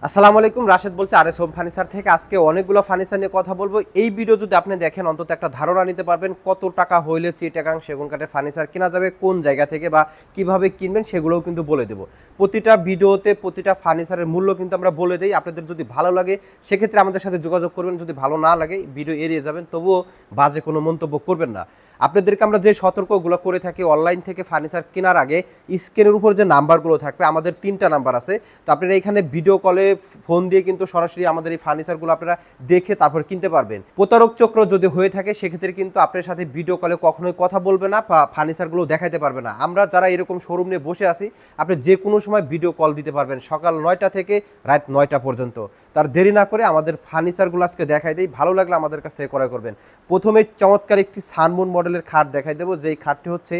আসসালামু আলাইকুম, রাশেদ বলছি আরএস হোম ফার্নিচার থেকে। আজকে অনেকগুলো ফার্নিচার নিয়ে কথা বলবো। এই ভিডিও যদি আপনি দেখেন অন্তত একটা ধারণা নিতে পারবেন কত টাকা হইলে চিটাগাং সেগুন কাঠের ফার্নিচার কেনা যাবে, কোন জায়গা থেকে বা কিভাবে কিনবেন সেগুলোও কিন্তু বলে দেবো। প্রতিটা ভিডিওতে প্রতিটা ফার্নিচারের মূল্য কিন্তু আমরা বলে দিই। আপনাদের যদি ভালো লাগে সেক্ষেত্রে আমাদের সাথে যোগাযোগ করবেন, যদি ভালো না লাগে ভিডিও এড়িয়ে যাবেন, তবুও বাজে কোনো মন্তব্য করবেন না। আপনাদেরকে আমরা যে সতর্কগুলো করে থাকি, অনলাইন থেকে ফার্নিচার কেনার আগে স্ক্রিনের উপর যে নাম্বারগুলো থাকবে, আমাদের 3টা নাম্বার আছে। তো আপনারা এখানে ভিডিও কলে ফোন দিয়ে কিন্তু সরাসরি আমাদের এই ফার্নিচারগুলো আপনারা দেখে তারপর কিনতে পারবেন। প্রতারক চক্র যদি হয়ে থাকে সেক্ষেত্রে কিন্তু আপনার সাথে ভিডিও কলে কখনোই কথা বলবে না বা ফার্নিচারগুলো দেখাতে পারবে না। আমরা যারা এরকম শোরুম নিয়ে বসে আছি, আপনি যে কোনো সময় ভিডিও কল দিতে পারবেন, সকাল 9টা থেকে রাত 9টা পর্যন্ত। তার দেরি না করে আমাদের ফার্নিচারগুলো আজকে দেখাই দিই, ভালো লাগলে আমাদের কাছ থেকে ক্রয় করবেন। প্রথমে চমৎকার একটি সানমুন মডেলের খাট দেখাই দেবো, যেই খাটটি হচ্ছে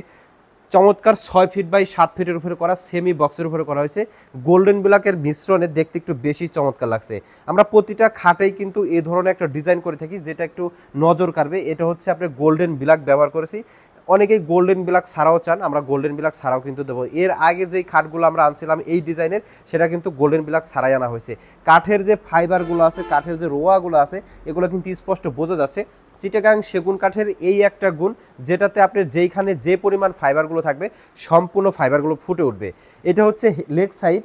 চমৎকার 6 ফিট বাই 7 ফিটের উপরে করা, সেমি বক্সের উপরে করা হয়েছে। গোল্ডেন ব্ল্যাকের মিশ্রণে দেখতে একটু বেশি চমৎকার লাগছে। আমরা প্রতিটা খাটেই কিন্তু এই ধরনের একটা ডিজাইন করে থাকি যেটা একটু নজর কাড়বে। এটা হচ্ছে আপনি গোল্ডেন ব্ল্যাক ব্যবহার করেছি। অনেকেই গোল্ডেন ব্ল্যাক ছাড়াও চান, আমরা গোল্ডেন ব্ল্যাক ছাড়াও কিন্তু দেবো। এর আগে যেই খাটগুলো আমরা আনছিলাম এই ডিজাইনের, সেটা কিন্তু গোল্ডেন ব্ল্যাক ছাড়াই আনা হয়েছে। কাঠের যে ফাইবারগুলো আছে, কাঠের যে রোয়াগুলো আছে, এগুলো কিন্তু স্পষ্ট বোঝা যাচ্ছে চিটাগাং সেগুন কাঠের এই একটা গুণ, যেটাতে আপনি যেইখানে যে পরিমাণ ফাইবারগুলো থাকবে সম্পূর্ণ ফাইবারগুলো ফুটে উঠবে। এটা হচ্ছে লেগ সাইড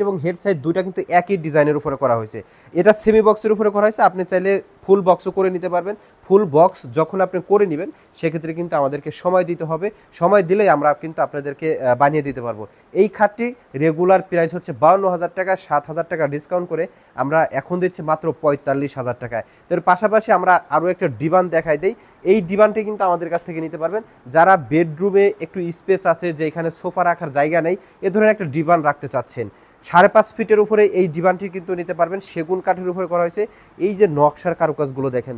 এবং হেড সাইড দুইটা কিন্তু একই ডিজাইনের উপরে করা হয়েছে। এটা সেমি বক্সের উপরে করা হয়েছে, আপনি চাইলে ফুল বক্সও করে নিতে পারবেন। ফুল বক্স যখন আপনি করে নেবেন সেক্ষেত্রে কিন্তু আমাদেরকে সময় দিতে হবে, সময় দিলেই আমরা কিন্তু আপনাদেরকে বানিয়ে দিতে পারবো। এই খাটটি রেগুলার প্রাইস হচ্ছে 52,000 টাকা, 7,000 টাকা ডিসকাউন্ট করে আমরা এখন দিচ্ছি মাত্র 45,000 টাকায়। তো এর পাশাপাশি আমরা আরও একটা ডিভান দেখাই দিই। এই ডিভানটি কিন্তু আমাদের কাছ থেকে নিতে পারবেন যারা বেডরুমে একটু স্পেস আছে, যে এখানে সোফা রাখার জায়গা নেই, এ ধরনের একটা ডিভান রাখতে চাচ্ছেন, 5.5 ফিটের উপরে এই ডিভানটি কিন্তু নিতে পারবেন। সেগুন কাঠের উপরে করা হয়েছে। এই যে নকশার কারুকাজগুলো দেখেন,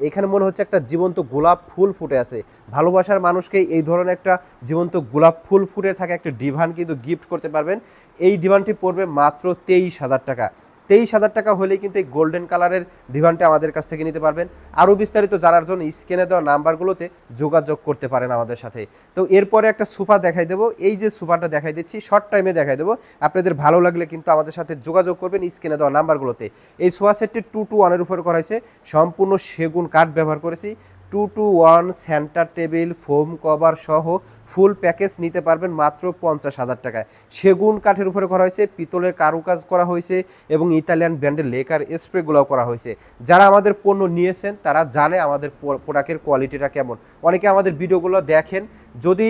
এখানে মনে হচ্ছে একটা জীবন্ত গোলাপ ফুল ফুটে আছে। ভালোবাসার মানুষকে এই ধরনের একটা জীবন্ত গোলাপ ফুল ফুটে থাকা একটা ডিভান কিন্তু গিফট করতে পারবেন। এই ডিভানটি পড়বে মাত্র 23,000 টাকা। 23,000 টাকা হলেই কিন্তু এই গোল্ডেন কালারের ডিভানটা আমাদের কাছ থেকে নিতে পারবেন। আরও বিস্তারিত জানার জন্য স্ক্রিনে দেওয়া নাম্বারগুলোতে যোগাযোগ করতে পারেন আমাদের সাথে। তো এরপরে একটা সোফা দেখাই দেবো, এই যে সোফাটা দেখাই দিচ্ছি শর্ট টাইমে দেখাই দেবো, আপনাদের ভালো লাগলে কিন্তু আমাদের সাথে যোগাযোগ করবেন স্ক্রিনে দেওয়া নাম্বারগুলোতে। এই সোফা সেটটি 2-to-1 উপরে করা হয়েছে, সম্পূর্ণ সেগুন কাঠ ব্যবহার করেছি। 2-to-1 centre table, foam cover সহ ফুল প্যাকেজ নিতে পারবেন মাত্র 50,000 টাকায়। সেগুন কাঠের উপরে করা হয়েছে, পিতলের কারুকাজ করা হয়েছে এবং ইতালিয়ান ব্র্যান্ডের লেকার স্প্রেগুলোও করা হয়েছে। যারা আমাদের পণ্য নিয়েছেন তারা জানে আমাদের প্রোডাক্টের কোয়ালিটিটা কেমন। অনেকে আমাদের ভিডিওগুলো দেখেন, যদি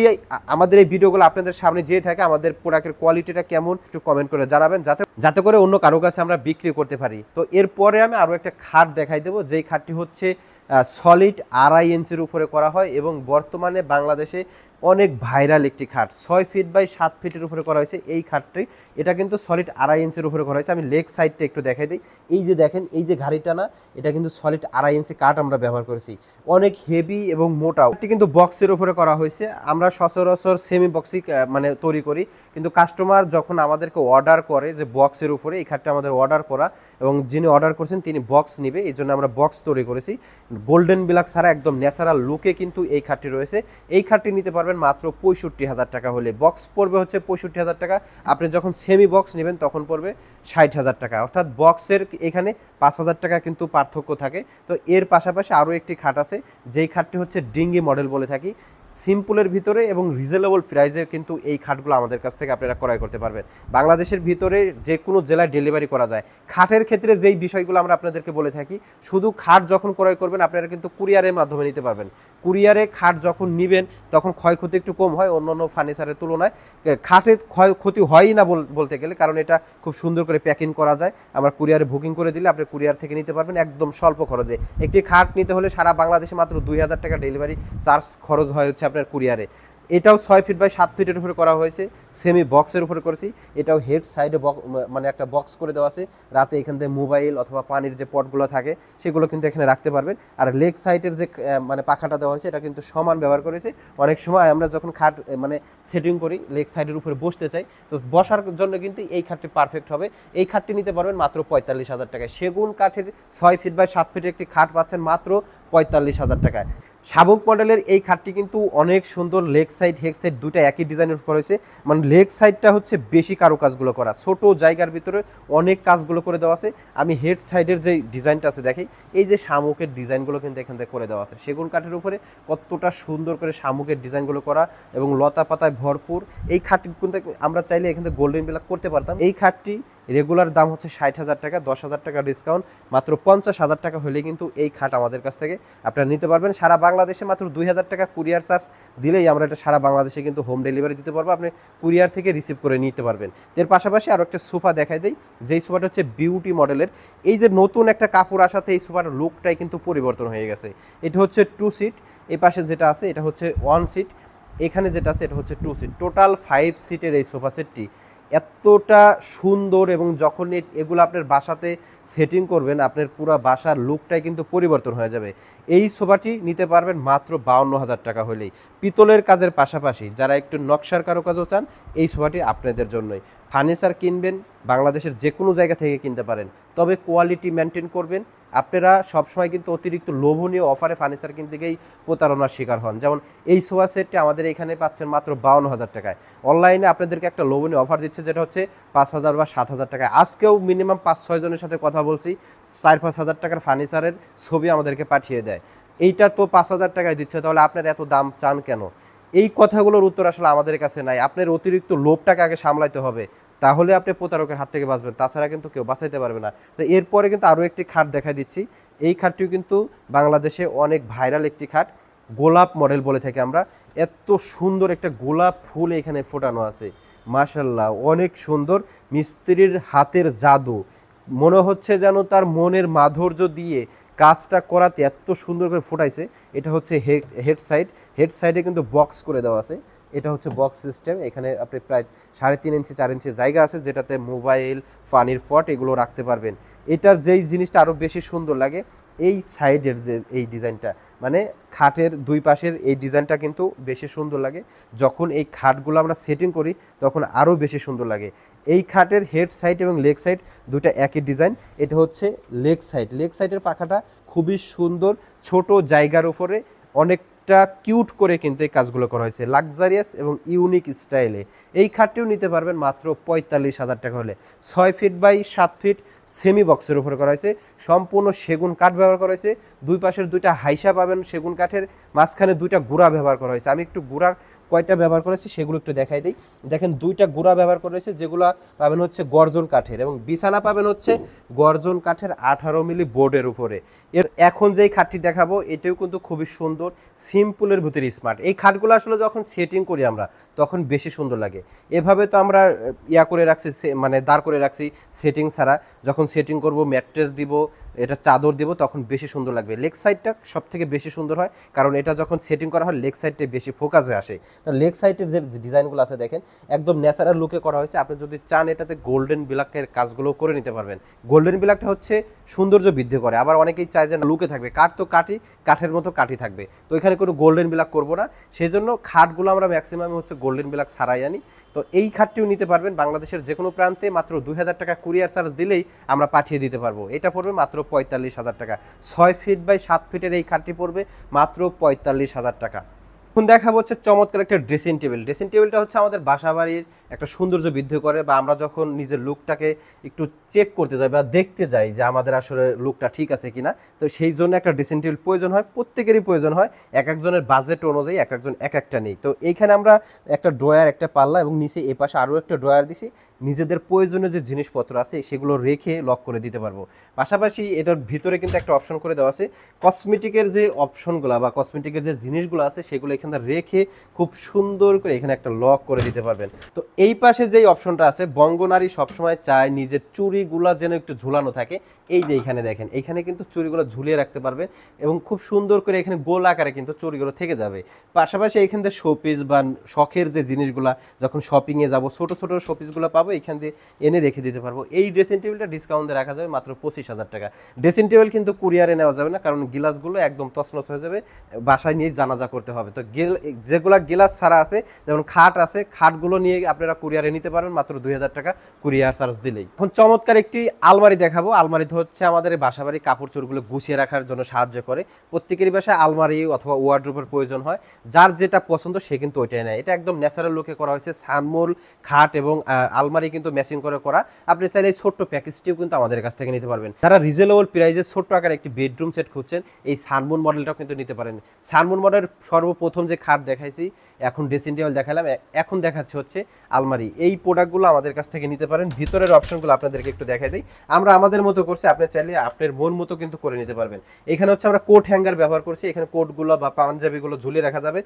আমাদের এই ভিডিওগুলো আপনাদের সামনে যেয়ে থাকে আমাদের প্রোডাক্টের কোয়ালিটিটা কেমন একটু কমেন্ট করে জানাবেন, যাতে করে অন্য কারো কাছে আমরা বিক্রি করতে পারি। তো এরপরে আমি আরও একটা খাট দেখাই দেবো, যেই খাটটি হচ্ছে সলিড 2.5 ইঞ্চির উপরে করা হয় এবং বর্তমানে বাংলাদেশে অনেক ভাইরাল একটি খাট। 6 ফিট বাই 7 ফিটের উপরে করা হয়েছে এই খাটটি। এটা কিন্তু সলিড 2.5 ইঞ্চির উপরে করা হয়েছে। আমি লেগ সাইডটা একটু দেখাই দিই। এই যে দেখেন, এই যে ঘাড়িটা না, এটা কিন্তু সলিড 2.5 ইঞ্চি কাঠ আমরা ব্যবহার করেছি, অনেক হেভি এবং মোটাও। এটি কিন্তু বক্সের উপরে করা হয়েছে। আমরা সচরাচর সেমি বক্সই মানে তৈরি করি, কিন্তু কাস্টমার যখন আমাদেরকে অর্ডার করে যে বক্সের উপরে এই খাটটা আমাদের অর্ডার করা, এবং যিনি অর্ডার করছেন তিনি বক্স নেবে, এই জন্য আমরা বক্স তৈরি করেছি। গোল্ডেন ব্ল্যাক ছাড়া একদম ন্যাচারাল লুকে কিন্তু এই খাটটি রয়েছে। এই খাটটি নিতে পারবেন মাত্র 65,000 টাকা হলে। বক্স পড়বে হচ্ছে 65,000 টাকা। আপনি যখন সেমি বক্স নেবেন তখন পড়বে 60,000 টাকা, অর্থাৎ বক্সের এখানে 5,000 টাকা কিন্তু পার্থক্য থাকে। তো এর পাশাপাশি আরও একটি খাট আছে, যেই খাটটি হচ্ছে ডিঙ্গি মডেল বলে থাকি। সিম্পলের ভিতরে এবং রিজনেবল প্রাইসে কিন্তু এই খাটগুলো আমাদের কাছ থেকে আপনারা ক্রয় করতে পারবেন। বাংলাদেশের ভিতরে যে কোনো জেলায় ডেলিভারি করা যায়। খাটের ক্ষেত্রে যেই বিষয়গুলো আমরা আপনাদেরকে বলে থাকি, শুধু খাট যখন ক্রয় করবেন আপনারা কিন্তু কুরিয়ারের মাধ্যমে নিতে পারবেন। কুরিয়ারে খাট যখন নেবেন তখন ক্ষয়ক্ষতি একটু কম হয় অন্যান্য ফার্নিচারের তুলনায়। খাটের ক্ষয়ক্ষতি হয়ই না বলতে গেলে, কারণ এটা খুব সুন্দর করে প্যাকিং করা যায়। আমরা কুরিয়ারে বুকিং করে দিলে আপনি কুরিয়ার থেকে নিতে পারবেন একদম স্বল্প খরচে। একটি খাট নিতে হলে সারা বাংলাদেশে মাত্র 2,000 টাকা ডেলিভারি চার্জ খরচ হয় হচ্ছে আপনার কুরিয়ারে। এটাও 6 ফিট বাই 7 ফিটের উপরে করা হয়েছে, সেমি বক্সের উপরে করেছি। এটাও হেড সাইডে মানে একটা বক্স করে দেওয়া আছে, রাতে এখান থেকে মোবাইল অথবা পানির যে পটগুলো থাকে সেগুলো কিন্তু এখানে রাখতে পারবেন। আর লেগ সাইডের যে মানে পাখাটা দেওয়া হয়েছে এটা কিন্তু সমান ব্যবহার করেছে। অনেক সময় আমরা যখন খাট মানে সেটিং করি লেগ সাইডের উপরে বসতে চাই, তো বসার জন্য কিন্তু এই খাটটি পারফেক্ট হবে। এই খাটটি নিতে পারবেন মাত্র 45,000 টাকায়। সেগুন কাঠের 6 ফিট বাই 7 ফিটের একটি খাট পাচ্ছেন মাত্র 45,000 টাকায়। শাবক মডেলের এই খাটটি কিন্তু অনেক সুন্দর, লেগ সাইড হেড সাইড দুটো একই ডিজাইনের উপর হয়েছে। মানে লেগ সাইডটা হচ্ছে বেশি কারুকাজগুলো করা, ছোট জায়গার ভিতরে অনেক কাজগুলো করে দেওয়া আছে। আমি হেড সাইডের যে ডিজাইনটা আছে দেখি, এই যে শামুকের ডিজাইনগুলো কিন্তু এখান থেকে করে দেওয়া আছে, সেগুন কাঠের উপরে কতটা সুন্দর করে শামুকের ডিজাইনগুলো করা এবং লতা পাতায় ভরপুর। এই খাটটি কিন্তু আমরা চাইলে এখান থেকে গোল্ডেন ব্ল্যাক করতে পারতাম। এই খাটটি রেগুলার দাম হচ্ছে 60,000 টাকা, 10,000 টাকা ডিসকাউন্ট, মাত্র 50,000 টাকা হলে কিন্তু এই খাট আমাদের কাছ থেকে আপনারা নিতে পারবেন। সারা বাংলাদেশে মাত্র 2,000 টাকা কুরিয়ার চার্জ দিলেই আমরা এটা সারা বাংলাদেশে কিন্তু হোম ডেলিভারি দিতে পারবো, আপনি কুরিয়ার থেকে রিসিভ করে নিতে পারবেন। এর পাশাপাশি আরও একটা সোফা দেখাই দেই, যেই সোফাটা হচ্ছে বিউটি মডেলের। এই যে নতুন একটা কাপড় আসাতে এই সোফার লুকটাই কিন্তু পরিবর্তন হয়ে গেছে। এটা হচ্ছে 2 সিট, এই পাশে যেটা আছে এটা হচ্ছে 1 সিট, এখানে যেটা আছে এটা হচ্ছে 2 সিট, টোটাল 5 সিটের এই সোফা সেটটি এতটা সুন্দর। এবং যখন এগুলো আপনার বাসাতে সেটিং করবেন, আপনার পুরো বাসার লুকটাই কিন্তু পরিবর্তন হয়ে যাবে। এই সোফাটি নিতে পারবেন মাত্র 52,000 টাকা হলেই। পিতলের কাজের পাশাপাশি যারা একটু নকশার কারুকাজও চান, এই সোফাটি আপনাদের জন্যই। ফার্নিচার কিনবেন বাংলাদেশের যে কোনো জায়গা থেকে কিনতে পারেন, তবে কোয়ালিটি মেনটেন করবেন। আপনারা সবসময় কিন্তু অতিরিক্ত লোভনীয় অফারে ফার্নিচার কিনতে গিয়েই প্রতারণার শিকার হন। যেমন এই সোফা সেটটি আমাদের এখানে পাচ্ছেন মাত্র 52,000 টাকায়। অনলাইনে আপনাদেরকে একটা লোভনীয় অফার দিচ্ছে, যেটা হচ্ছে 5,000 বা 7,000 টাকায়। আজকেও মিনিমাম 5-6 জনের সাথে কথা বলছি, 4-5 হাজার টাকার ফার্নিচারের ছবি আমাদেরকে পাঠিয়ে দেয়। এইটা তো 5,000 টাকায় দিচ্ছে, তাহলে আপনার এত দাম চান কেন? এই কথাগুলোর উত্তর আসলে আমাদের কাছে নাই। আপনার অতিরিক্ত লোভটাকে আগে সামলাইতে হবে, তাহলে আপনি প্রতারকের হাত থেকে বাঁচবেন, তাছাড়া কিন্তু কেউ বাঁচাইতে পারবে না। তো এরপরে কিন্তু আরও একটি খাট দেখাই দিচ্ছি। এই খাটটিও কিন্তু বাংলাদেশে অনেক ভাইরাল একটি খাট, গোলাপ মডেল বলে থাকি আমরা। এত সুন্দর একটা গোলাপ ফুল এখানে ফোটানো আছে, মাশাল্লাহ অনেক সুন্দর। মিস্ত্রির হাতের জাদু, মনে হচ্ছে যেন তার মনের মাধুর্য দিয়ে কাজটা করাতে এত সুন্দর করে ফোটাইছে। এটা হচ্ছে হেড সাইডে কিন্তু বক্স করে দেওয়া আছে, এটা হচ্ছে বক্স সিস্টেম। এখানে আপনি প্রায় 3.5 ইঞ্চি 4 ইঞ্চি জায়গা আছে, যেটাতে মোবাইল, পানির পট এগুলো রাখতে পারবেন। এটার যেই জিনিসটা আরও বেশি সুন্দর লাগে, এই সাইডের যে এই ডিজাইনটা, মানে খাটের দুই পাশের এই ডিজাইনটা কিন্তু বেশি সুন্দর লাগে। যখন এই খাটগুলো আমরা সেটিং করি তখন আরও বেশি সুন্দর লাগে। এই খাটের হেড সাইড এবং লেগ সাইড দুটো একই ডিজাইন। এটা হচ্ছে লেগ সাইডের পাখাটা খুবই সুন্দর, ছোট জায়গার উপরে অনেকটা কিউট করে কিন্তু এই কাজগুলো করা হয়েছে, লাক্সারিয়াস এবং ইউনিক স্টাইলে। এই খাটটিও নিতে পারবেন মাত্র 45,000 টাকা হলে। 6 ফিট বাই 7 ফিট সেমি বক্সের উপরে করা হয়েছে, সম্পূর্ণ সেগুন কাঠ ব্যবহার করা হয়েছে। দুই পাশের দুইটা হাইসা পাবেন সেগুন কাঠের, মাঝখানে দুইটা গুঁড়া ব্যবহার করা হয়েছে। আমি একটু গুঁড়া কয়টা ব্যবহার করেছি সেগুলো একটু দেখাই দিই। দেখেন দুইটা গুঁড়া ব্যবহার করা হয়েছে, যেগুলো পাবেন হচ্ছে গর্জন কাঠের, এবং বিছানা পাবেন হচ্ছে গর্জন কাঠের 18 মিলি বোর্ডের উপরে। এর এখন যেই খাটটি দেখাবো এটাও কিন্তু খুবই সুন্দর, সিম্পলের ভিতরে স্মার্ট। এই খাটগুলো আসলে যখন সেটিং করি আমরা তখন বেশি সুন্দর লাগে। এভাবে তো আমরা করে রাখছি, মানে দাঁড় করে রাখছি সেটিং ছাড়া। যখন সেটিং করব, ম্যাট্রেস দিব, এটা চাদর দিব, তখন বেশি সুন্দর লাগবে। লেগ সাইডটা সব থেকে বেশি সুন্দর হয়, কারণ এটা যখন সেটিং করা হয় লেগ সাইডটা বেশি ফোকাসে আসে। তো লেগ সাইডের যে ডিজাইনগুলো আছে দেখেন একদম ন্যাচারাল লুকে করা হয়েছে। আপনি যদি চান এটাতে গোল্ডেন ব্ল্যাকের কাজগুলো করে নিতে পারবেন। গোল্ডেন ব্ল্যাকটা হচ্ছে সৌন্দর্য বৃদ্ধি করে, আবার অনেকেই চায় যে লুকে থাকবে, কাঠ তো কাঠই, কাঠের মতো কাঠই থাকবে, তো এখানে কোনো গোল্ডেন ব্ল্যাক করবো না। সেই জন্য খাটগুলো আমরা ম্যাক্সিমাম হচ্ছে গোল্ডেন ব্ল্যাক ছাড়াই আনি। তো এই খাটটিও নিতে পারবেন বাংলাদেশের যে কোনো প্রান্তে, মাত্র 2,000 টাকা কুরিয়ার চার্জ দিলেই আমরা পাঠিয়ে দিতে পারবো। এটা পড়বে মাত্র 45,000 টাকা। 6 ফিট বাই 7 ফিটের এই খাটটি পড়বে মাত্র 45,000 টাকা। এখন দেখাবো হচ্ছে চমৎকার একটা ড্রেসিং টেবিল। ড্রেসিং টেবিলটা হচ্ছে আমাদের বাসা বাড়ির একটা সৌন্দর্য বৃদ্ধি করে, বা আমরা যখন নিজের লুকটাকে একটু চেক করতে যাই বা দেখতে যাই যে আমাদের আসলে লুকটা ঠিক আছে কিনা, তো সেই জন্য একটা ড্রেসিং টেবিল প্রয়োজন হয়, প্রত্যেকেরই প্রয়োজন হয়। এক একজনের বাজেট অনুযায়ী এক একজন এক একটা নেই। তো এইখানে আমরা একটা ড্রয়ার, একটা পাল্লা এবং নিচে এ পাশে আরও একটা ড্রয়ার দিছি, নিজেদের প্রয়োজনীয় যে জিনিসপত্র আছে সেগুলো রেখে লক করে দিতে পারবো। পাশাপাশি এটার ভিতরে কিন্তু একটা অপশন করে দেওয়া আছে, কসমেটিকের যে অপশনগুলো বা কসমেটিকের যে জিনিসগুলো আছে সেগুলো এখানে রেখে খুব সুন্দর করে এখানে একটা লক করে দিতে পারবেন। তো এই পাশে যেই অপশনটা আছে, বঙ্গনারী সবসময় চায় নিজের চুড়িগুলো যেন একটু ঝুলানো থাকে। এই যে এখানে দেখেন, এখানে কিন্তু চুড়িগুলো ঝুলিয়ে রাখতে পারবেন এবং খুব সুন্দর করে এখানে গোল আকারে কিন্তু চুড়িগুলো থেকে যাবে। পাশাপাশি এখান থেকে শোপিস বা শখের যে জিনিসগুলো যখন শপিংয়ে যাব, ছোট ছোট শোপিসগুলো পাবো, এখান দিয়ে এনে রেখে দিতে পারবো। এই ড্রেসিং টেবিলটা ডিসকাউন্টে রাখা যাবে মাত্র 25,000 টাকা। ড্রেসিং টেবিল কিন্তু কুরিয়ারে নেওয়া যাবে না, কারণ গিলাসগুলো একদম তছনছ হয়ে যাবে, বাসায় নিয়ে জানাজা করতে হবে। তো যেগুলা গিলাস ছাড়া আছে, যেমন খাট আছে, খাটগুলো নিয়ে আপনি আপনারা কুরিয়ারে নিতে পারেন মাত্র 2000 টাকা কুরিয়ার চার্জ দিলেই। এখন চমৎকার একটি আলমারি দেখাবো। আলমারিতে হচ্ছে আমাদের বাসাবাড়ি কাপড় চোপড়গুলো গুছিয়ে রাখার জন্য সাহায্য করে। প্রত্যেকেরই বাসায় আলমারি অথবা ওয়ার্ড্রোবের প্রয়োজন হয়, যার যেটা পছন্দ সে কিন্তু ওইটাই নেয়। এটা একদম ন্যাচারাল লুকে করা হয়েছে, সানমোল খাট এবং আলমারি কিন্তু ম্যাচিং করে করা। আপনি চাইলে এই ছোট্ট প্যাকেজটিও কিন্তু আমাদের কাছ থেকে নিতে পারবেন। যারা রিজনেবল প্রাইসে ছোট্ট আকারে একটি বেডরুম সেট খুঁজছেন, এই সানমুন মডেলটাও কিন্তু নিতে পারেন। সানমুন মডেল সর্বপ্রথম যে খাট দেখাইছি, এখন ড্রেসিং টেবিল দেখালাম, এখন দেখাচ্ছে হচ্ছে আলমারি। এই প্রোডাক্টগুলো আমাদের কাছ থেকে নিতে পারেন। ভিতরের অপশনগুলো আপনাদেরকে একটু দেখাই দিই। আমরা আমাদের মতো করছি, আপনি চাইলে আপনার মন মতো কিন্তু করে নিতে পারবেন। এখানে হচ্ছে আমরা কোট হ্যাঙ্গার ব্যবহার করছি, এখানে কোটগুলো বা পাঞ্জাবিগুলো ঝুলিয়ে রাখা যাবে।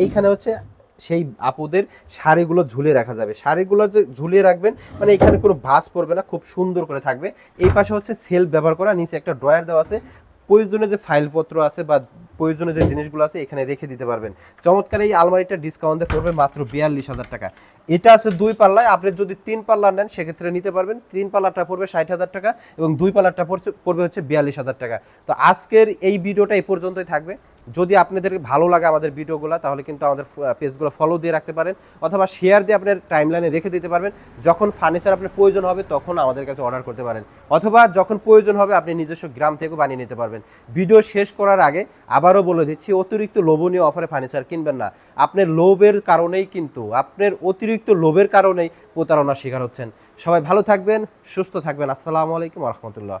এইখানে হচ্ছে সেই আপুদের শাড়িগুলো ঝুলিয়ে রাখা যাবে। শাড়িগুলো যে ঝুলিয়ে রাখবেন মানে এখানে কোনো ভাঁজ পড়বে না, খুব সুন্দর করে থাকবে। এই পাশে হচ্ছে সেলফ ব্যবহার করা, নিচে একটা ড্রয়ার দেওয়া আছে, প্রয়োজনে যে ফাইলপত্র আছে বা প্রয়োজনে যে জিনিসগুলো আছে এখানে রেখে দিতে পারবেন। চমৎকার এই আলমারিটা ডিসকাউন্টে পড়বে মাত্র 42,000 টাকা। এটা আছে 2 পাল্লায়, আপনি যদি 3 পাল্লা নেন সেক্ষেত্রে নিতে পারবেন। 3 পাল্লাটা পড়বে 60,000 টাকা এবং 2 পাল্লাটা পড়বে হচ্ছে 42,000 টাকা। তো আজকের এই ভিডিওটা এই পর্যন্তই থাকবে। যদি আপনাদের ভালো লাগে আমাদের ভিডিওগুলো, তাহলে কিন্তু আমাদের পেজগুলো ফলো দিয়ে রাখতে পারেন অথবা শেয়ার দিয়ে আপনার টাইমলাইনে রেখে দিতে পারবেন। যখন ফার্নিচার আপনার প্রয়োজন হবে তখন আমাদের কাছে অর্ডার করতে পারেন, অথবা যখন প্রয়োজন হবে আপনি নিজস্ব গ্রাম থেকেও বানিয়ে নিতে পারবেন। ভিডিও শেষ করার আগে আবারও বলে দিচ্ছি, অতিরিক্ত লোভনীয় অফারে ফার্নিচার কিনবেন না। আপনার লোভের কারণেই কিন্তু, আপনার অতিরিক্ত লোভের কারণেই প্রতারণার শিকার হচ্ছেন। সবাই ভালো থাকবেন, সুস্থ থাকবেন। আসসালামু আলাইকুম ওয়া রাহমাতুল্লাহ।